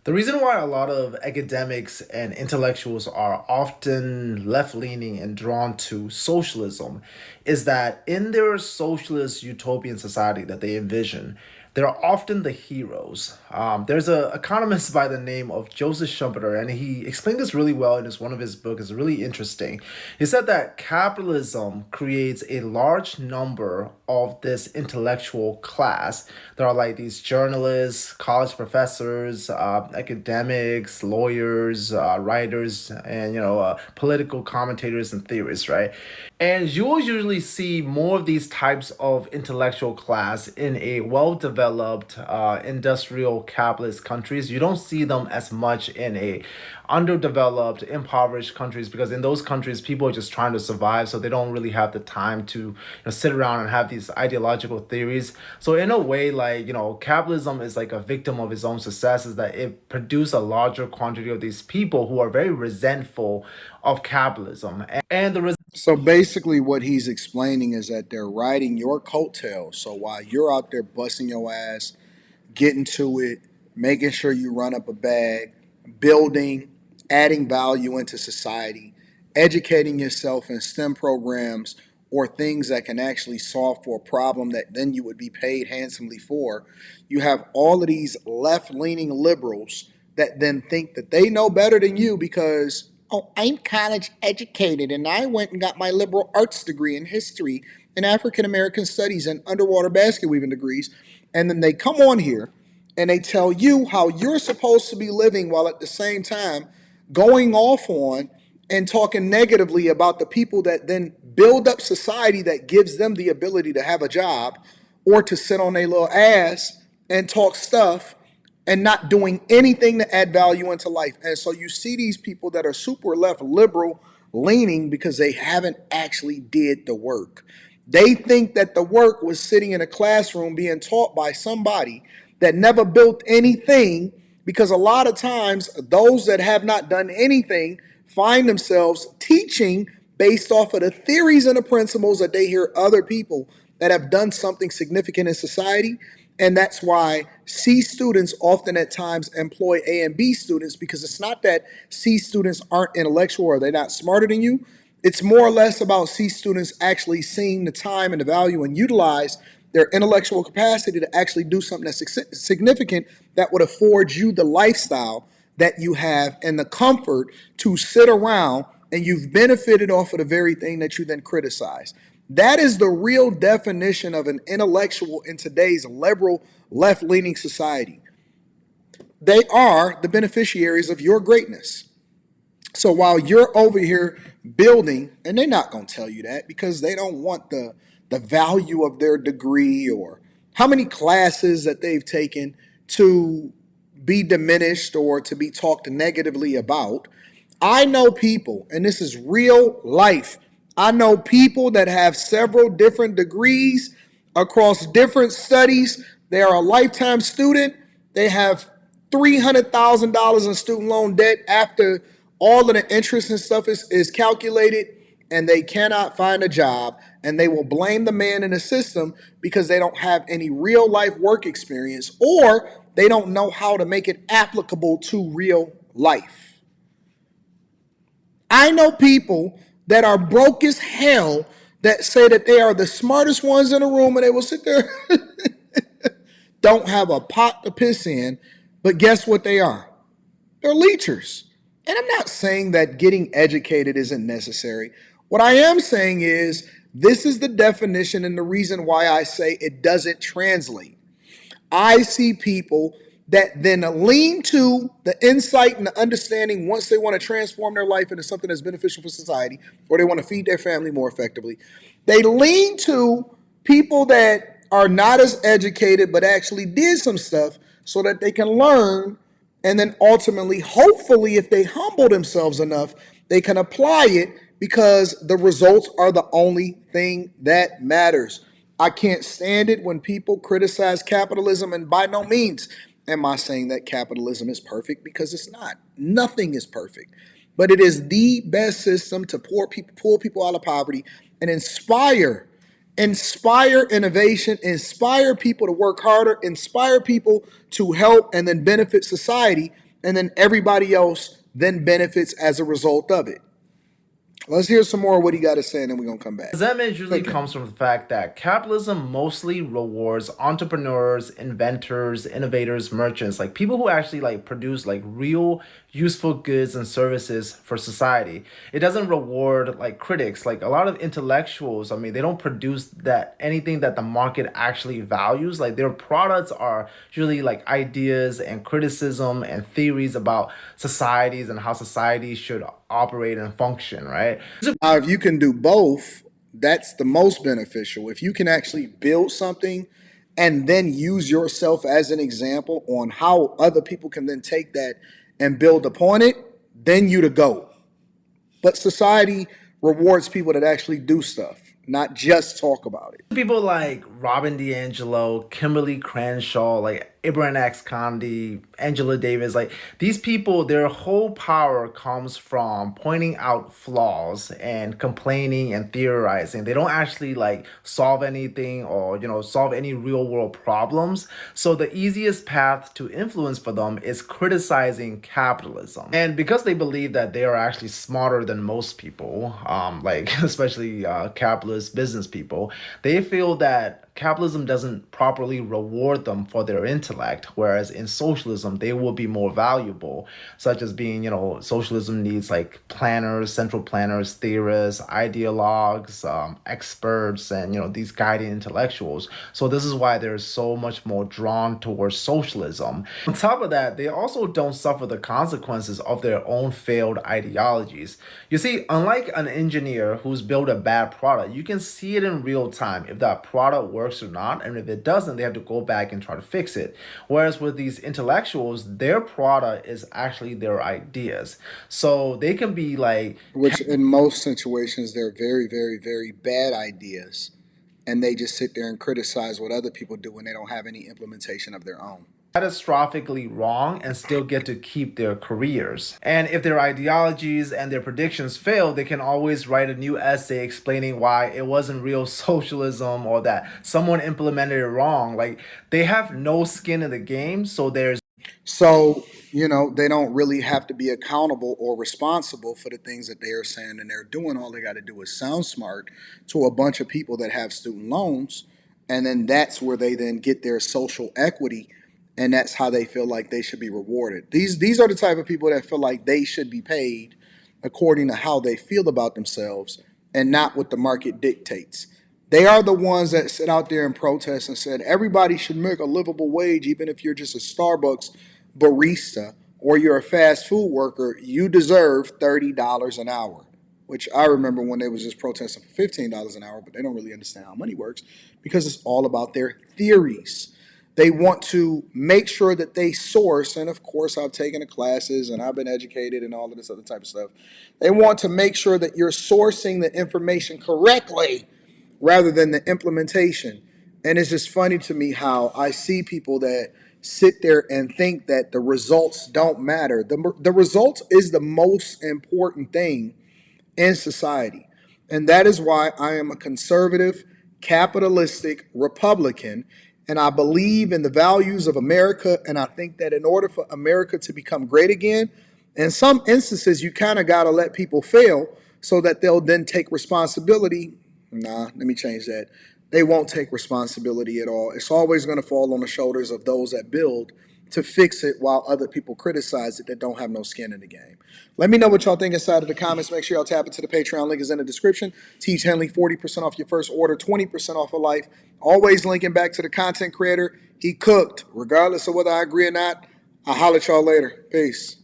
The reason why a lot of academics and intellectuals are often left leaning and drawn to socialism is that in their socialist utopian society that they envision, they're often the heroes. There's an economist by the name of Joseph Schumpeter, and he explained this really well in one of his books. It's really interesting. He said that capitalism creates a large number of this intellectual class. There are like these journalists, college professors, academics, lawyers, writers, and political commentators and theorists, right? And you will usually see more of these types of intellectual class in a well-developed industrial capitalist countries. You don't see them as much in a underdeveloped, impoverished countries because in those countries people are just trying to survive, so they don't really have the time to sit around and have these ideological theories. So in a way, like capitalism is like a victim of its own success, is that it produced a larger quantity of these people who are very resentful of capitalism and the So basically, what he's explaining is that they're riding your coattails. So while you're out there busting your ass, getting to it, making sure you run up a bag, building, adding value into society, educating yourself in STEM programs or things that can actually solve for a problem that then you would be paid handsomely for. You have all of these left leaning liberals that then think that they know better than you because, oh, I'm college educated and I went and got my liberal arts degree in history and African American studies and underwater basket weaving degrees. And then they come on here and they tell you how you're supposed to be living while at the same time going off on and talking negatively about the people that then build up society that gives them the ability to have a job or to sit on their little ass and talk stuff and not doing anything to add value into life. And so you see these people that are super left liberal leaning because they haven't actually did the work. They think that the work was sitting in a classroom being taught by somebody that never built anything, because a lot of times those that have not done anything find themselves teaching based off of the theories and the principles that they hear other people that have done something significant in society. And that's why C students often at times employ A and B students, because it's not that C students aren't intellectual or they're not smarter than you. It's more or less about C students actually seeing the time and the value and utilize their intellectual capacity to actually do something that's significant that would afford you the lifestyle that you have and the comfort to sit around and you've benefited off of the very thing that you then criticize. That is the real definition of an intellectual in today's liberal left leaning society. They are the beneficiaries of your greatness. So while you're over here building, and they're not going to tell you that because they don't want the value of their degree or how many classes that they've taken to be diminished or to be talked negatively about. I know people, and this is real life. I know people that have several different degrees across different studies. They are a lifetime student. They have $300,000 in student loan debt after all of the interest and stuff is calculated, and they cannot find a job. And they will blame the man in the system because they don't have any real life work experience or they don't know how to make it applicable to real life. I know people that are broke as hell that say that they are the smartest ones in the room and they will sit there, don't have a pot to piss in, but guess what they are? They're leechers. And I'm not saying that getting educated isn't necessary. What I am saying is this is the definition and the reason why I say it doesn't translate. I see people that then lean to the insight and the understanding once they want to transform their life into something that's beneficial for society or they want to feed their family more effectively. They lean to people that are not as educated but actually did some stuff so that they can learn and then ultimately, hopefully, if they humble themselves enough, they can apply it because the results are the only thing that matters. I can't stand it when people criticize capitalism, and by no means am I saying that capitalism is perfect because it's not. Nothing is perfect. But it is the best system to pull people out of poverty and inspire innovation, inspire people to work harder, inspire people to help and then benefit society. and then everybody else then benefits as a result of it. Let's hear some more of what he got to say, and then we're gonna come back. Resentment Go usually ahead, Ken. comes from the fact that capitalism mostly rewards entrepreneurs, inventors, innovators, merchants, like people who actually like produce like real useful goods and services for society. It doesn't reward like critics, like a lot of intellectuals. I mean, they don't produce that anything that the market actually values. Like their products are usually like ideas and criticism and theories about societies and how society should operate and function, right? Now, if you can do both, that's the most beneficial. If you can actually build something and then use yourself as an example on how other people can then take that and build upon it, then you to go. But society rewards people that actually do stuff, not just talk about it. People like Robin DiAngelo, Kimberly Crenshaw, like Ibrahim X. Kendi, Angela Davis, like these people, their whole power comes from pointing out flaws and complaining and theorizing. They don't actually like solve anything or solve any real world problems. So the easiest path to influence for them is criticizing capitalism. And because they believe that they are actually smarter than most people, like especially capitalist business people, they feel that capitalism doesn't properly reward them for their intellect, whereas in socialism, they will be more valuable, such as being, socialism needs like planners, central planners, theorists, ideologues, experts, and, these guiding intellectuals. So this is why they're so much more drawn towards socialism. On top of that, they also don't suffer the consequences of their own failed ideologies. You see, unlike an engineer who's built a bad product, you can see it in real time if that product works or not, and if it doesn't, they have to go back and try to fix it. Whereas with these intellectuals, their product is actually their ideas. So they can be like Which, in most situations, they're very, very, very bad ideas. And they just sit there and criticize what other people do when they don't have any implementation of their own. catastrophically wrong and still get to keep their careers. And if their ideologies and their predictions fail, they can always write a new essay explaining why it wasn't real socialism or that someone implemented it wrong. Like they have no skin in the game, so there's So, they don't really have to be accountable or responsible for the things that they are saying and they're doing. All they got to do is sound smart to a bunch of people that have student loans. And then that's where they then get their social equity. And that's how they feel like they should be rewarded. These are the type of people that feel like they should be paid according to how they feel about themselves and not what the market dictates. They are the ones that sit out there and protest and said everybody should make a livable wage, even if you're just a Starbucks barista or you're a fast food worker. You deserve $30 an hour. Which I remember when they was just protesting for $15 an hour, but they don't really understand how money works because it's all about their theories. They want to make sure that they source, and of course, I've taken the classes and I've been educated and all of this other type of stuff. They want to make sure that you're sourcing the information correctly rather than the implementation. And it's just funny to me how I see people that sit there and think that the results don't matter. The results is the most important thing in society. And that is why I am a conservative, capitalistic Republican. And I believe in the values of America. And I think that in order for America to become great again, in some instances, you kind of got to let people fail so that they'll then take responsibility. Nah, let me change that. They won't take responsibility at all. It's always going to fall on the shoulders of those that build to fix it while other people criticize it that don't have no skin in the game. Let me know what y'all think inside of the comments. Make sure y'all tap into the Patreon. Link is in the description. Teach Henley 40% off your first order, 20% off of life. Always linking back to the content creator. He cooked, regardless of whether I agree or not. I'll holler at y'all later. Peace.